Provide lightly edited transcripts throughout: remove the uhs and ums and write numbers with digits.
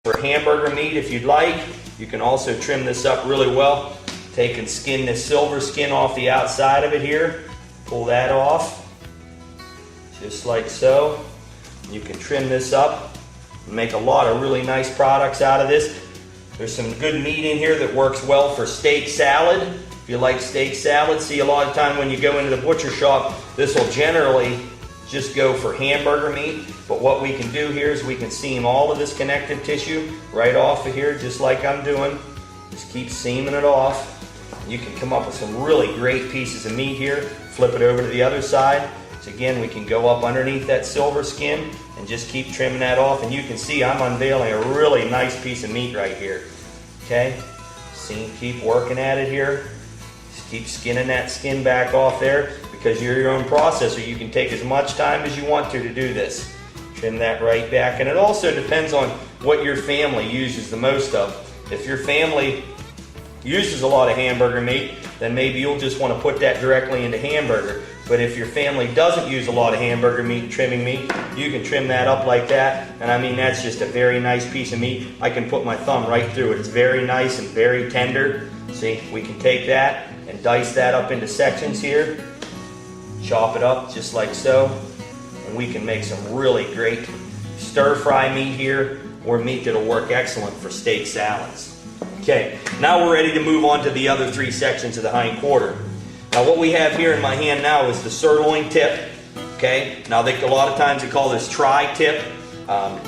For hamburger meat, if you'd like, you can also trim this up really well. Take and skin this silver skin off the outside of it here. Pull that off, just like so. You can trim this up and make a lot of really nice products out of this. There's some good meat in here that works well for steak salad. If you like steak salad, see, a lot of time when you go into the butcher shop, this will generally just go for hamburger meat. But what we can do here is we can seam all of this connective tissue right off of here, just like I'm doing. Just keep seaming it off. You can come up with some really great pieces of meat here. Flip it over to the other side. So again, we can go up underneath that silver skin and just keep trimming that off. And you can see I'm unveiling a really nice piece of meat right here. Okay, see, keep working at it here. Just keep skinning that skin back off there. Because you're your own processor, you can take as much time as you want to do this. Trim that right back. And it also depends on what your family uses the most of. If your family uses a lot of hamburger meat, then maybe you'll just want to put that directly into hamburger. But if your family doesn't use a lot of hamburger meat, trimming meat, you can trim that up like that. And I mean, that's just a very nice piece of meat. I can put my thumb right through it. It's very nice and very tender. See, we can take that and dice that up into sections here. Chop it up just like so. And we can make some really great stir-fry meat here, or meat that'll work excellent for steak salads. Okay, now we're ready to move on to the other three sections of the hind quarter. Now what we have here in my hand now is the sirloin tip. Okay, now a lot of times they call this tri-tip,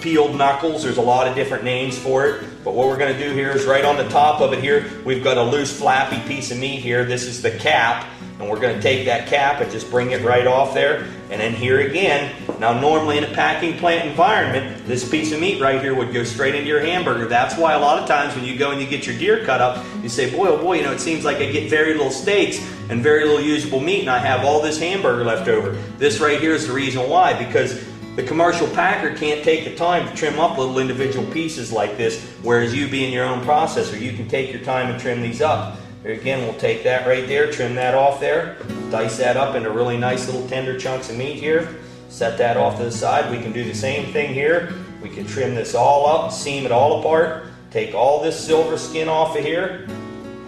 peeled knuckles. There's a lot of different names for it. But what we're going to do here is right on the top of it here, we've got a loose flappy piece of meat here. This is the cap. And we're going to take that cap and just bring it right off there. And then here again, now normally in a packing plant environment, this piece of meat right here would go straight into your hamburger. That's why a lot of times when you go and you get your deer cut up, you say, boy, oh boy, you know, it seems like I get very little steaks and very little usable meat, and I have all this hamburger left over. This right here is the reason why, because the commercial packer can't take the time to trim up little individual pieces like this, whereas you being your own processor, you can take your time and trim these up. Here again, we'll take that right there, trim that off there, dice that up into really nice little tender chunks of meat here, set that off to the side. We can do the same thing here. We can trim this all up, seam it all apart, take all this silver skin off of here,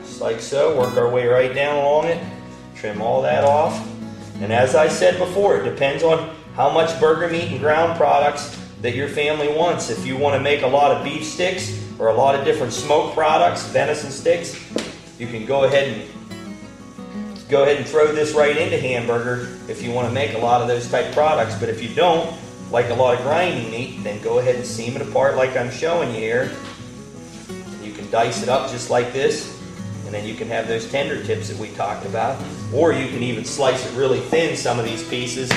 just like so, work our way right down along it, trim all that off. And as I said before, it depends on how much burger meat and ground products that your family wants. If you want to make a lot of beef sticks or a lot of different smoked products, venison sticks, you can go ahead and throw this right into hamburger if you want to make a lot of those type products. But if you don't like a lot of grinding meat, then go ahead and seam it apart like I'm showing you here. You can dice it up just like this, and then you can have those tender tips that we talked about. Or you can even slice it really thin, some of these pieces,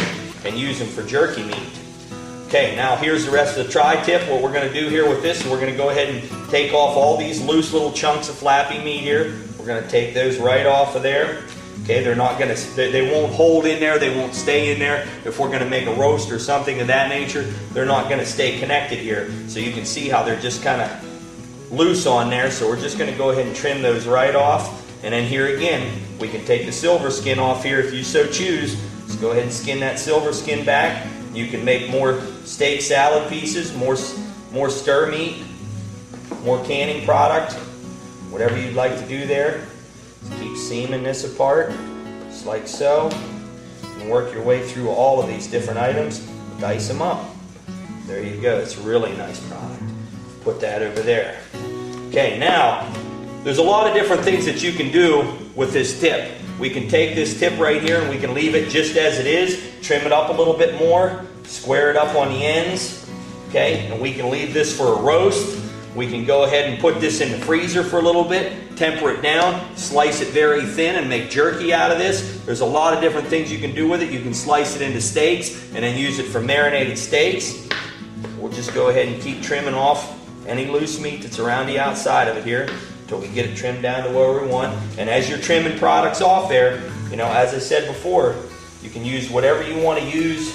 and use them for jerky meat. Okay, now here's the rest of the tri-tip. What we're going to do here with this, we're going to go ahead and take off all these loose little chunks of flappy meat here. We're going to take those right off of there. Okay, they're not going to, they won't hold in there, they won't stay in there. If we're going to make a roast or something of that nature, they're not going to stay connected here. So you can see how they're just kind of loose on there. So we're just going to go ahead and trim those right off. And then here again, we can take the silver skin off here if you so choose. Just go ahead and skin that silver skin back. You can make more steak salad pieces, more stir meat, more canning product, whatever you'd like to do there. Just keep seaming this apart, just like so. And work your way through all of these different items, dice them up. There you go, it's a really nice product. Put that over there. Okay, now, there's a lot of different things that you can do with this tip. We can take this tip right here and we can leave it just as it is, trim it up a little bit more, square it up on the ends, okay, and we can leave this for a roast. We can go ahead and put this in the freezer for a little bit, temper it down, slice it very thin and make jerky out of this. There's a lot of different things you can do with it. You can slice it into steaks and then use it for marinated steaks. We'll just go ahead and keep trimming off any loose meat that's around the outside of it here until we get it trimmed down to where we want. And as you're trimming products off there, you know, as I said before, you can use whatever you want to use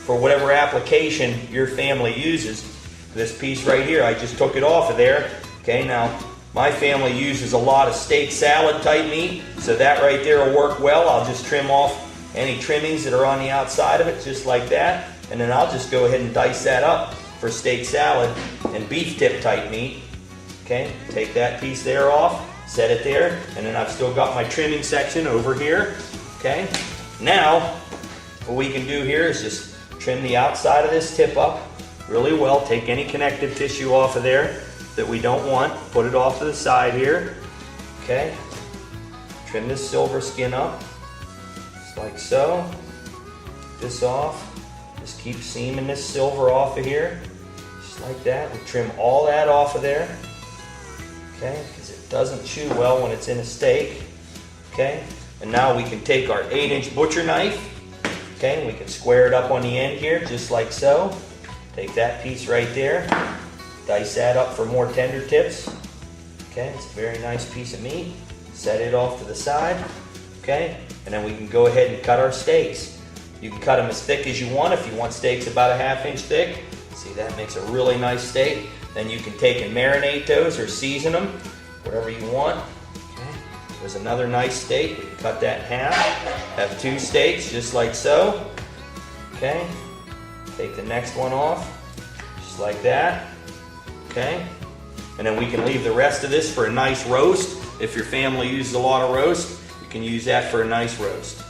for whatever application your family uses. This piece right here, I just took it off of there. Okay, now my family uses a lot of steak salad type meat, so that right there will work well. I'll just trim off any trimmings that are on the outside of it, just like that. And then I'll just go ahead and dice that up for for steak salad and beef tip type meat. Okay, take that piece there off, set it there, and then I've still got my trimming section over here. Okay, now what we can do here is just trim the outside of this tip up really well. Take any connective tissue off of there that we don't want, put it off to the side here. Okay, trim this silver skin up, just like so. This off. Just keep seaming this silver off of here, just like that. We trim all that off of there, okay, because it doesn't chew well when it's in a steak. Okay, and now we can take our 8-inch butcher knife, okay, and we can square it up on the end here, just like so. Take that piece right there, dice that up for more tender tips. Okay, it's a very nice piece of meat. Set it off to the side, okay, and then we can go ahead and cut our steaks. You can cut them as thick as you want. If you want steaks about a 1/2 inch thick, see, that makes a really nice steak. Then you can take and marinate those or season them, whatever you want. Okay. There's another nice steak. We can cut that in half. Have 2 steaks just like so. Okay. Take the next one off, just like that. Okay. And then we can leave the rest of this for a nice roast. If your family uses a lot of roast, you can use that for a nice roast.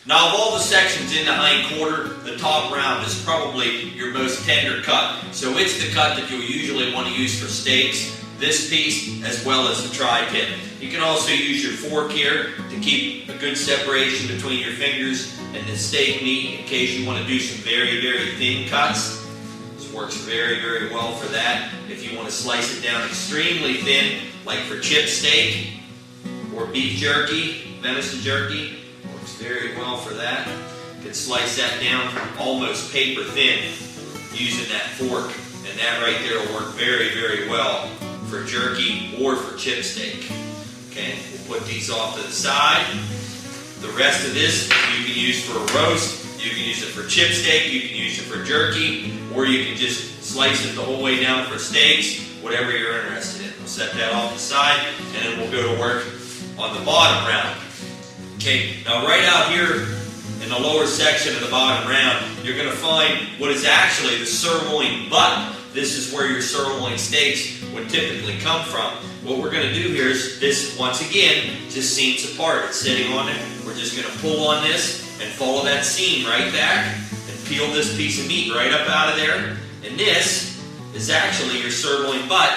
Now, of all the sections in the hind quarter, the top round is probably your most tender cut. So it's the cut that you'll usually want to use for steaks, this piece as well as the tri-tip. You can also use your fork here to keep a good separation between your fingers and the steak meat in case you want to do some very, very thin cuts. This works very, very well for that. If you want to slice it down extremely thin, like for chip steak or beef jerky, venison jerky, very well for that. You can slice that down almost paper thin using that fork, and that right there will work very, very well for jerky or for chip steak. Okay, we'll put these off to the side. The rest of this you can use for a roast, you can use it for chip steak, you can use it for jerky, or you can just slice it the whole way down for steaks, whatever you're interested in. We'll set that off to the side, and then we'll go to work on the bottom round. Okay, now right out here in the lower section of the bottom round, you're going to find what is actually the sirloin butt. This is where your sirloin steaks would typically come from. What we're going to do here is this, once again, just seams apart. It's sitting on it. We're just going to pull on this and follow that seam right back and peel this piece of meat right up out of there. And this is actually your sirloin butt,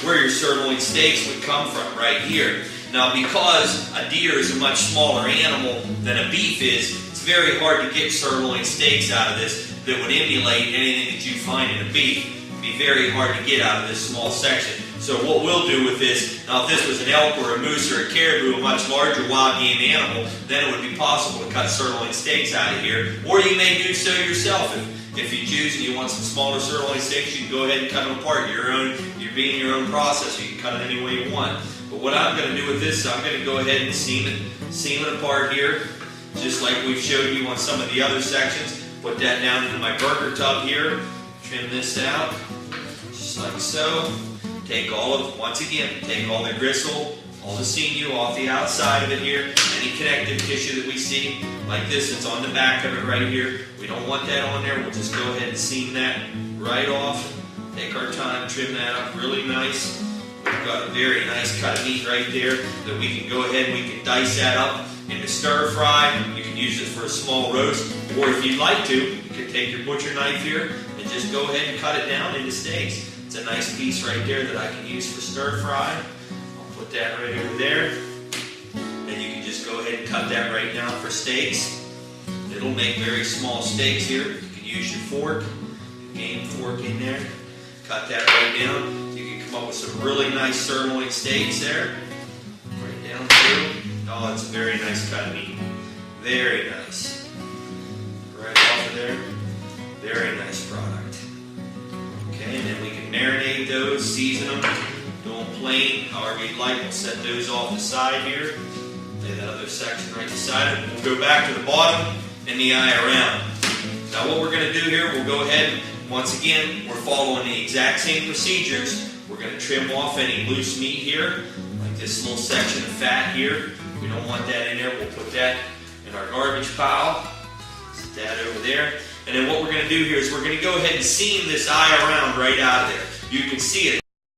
where your sirloin steaks would come from, right here. Now, because a deer is a much smaller animal than a beef is, it's very hard to get sirloin steaks out of this that would emulate anything that you find in a beef. It'd be very hard to get out of this small section. So what we'll do with this, now if this was an elk or a moose or a caribou, a much larger wild game animal, then it would be possible to cut sirloin steaks out of here. Or you may do so yourself. If you choose and you want some smaller sirloin steaks, you can go ahead and cut them apart. You're being your own processor. You can cut it any way you want. But what I'm going to do with this, I'm going to go ahead and seam it apart here, just like we've showed you on some of the other sections. Put that down into my burger tub here. Trim this out, just like so. Take all the gristle, all the sinew off the outside of it here. Any connective tissue that we see, like this, it's on the back of it right here. We don't want that on there. We'll just go ahead and seam that right off. Take our time, trim that up really nice. We've got a very nice cut of meat right there that we can go ahead and we can dice that up into stir fry. You can use it for a small roast, or if you'd like to, you can take your butcher knife here and just go ahead and cut it down into steaks. It's a nice piece right there that I can use for stir fry. I'll put that right over there. And you can just go ahead and cut that right down for steaks. It'll make very small steaks here. You can use your fork, game fork in there. Cut that right down. You can come up with some really nice sirloin steaks there. Right down through. Oh, it's a very nice cut of meat. Very nice. Right off of there. Very nice product. Okay, and then we can marinate those, season them, do them plain, however you'd like. We'll set those off the side here. Lay that other section right beside it. We'll go back to the bottom and the eye around. Now what we're going to do here, we'll go ahead, once again, we're following the exact same procedures. We're going to trim off any loose meat here, like this little section of fat here. We don't want that in there. We'll put that in our garbage pile. Set that over there. And then what we're going to do here is we're going to go ahead and seam this eye around right out of there. You can see it.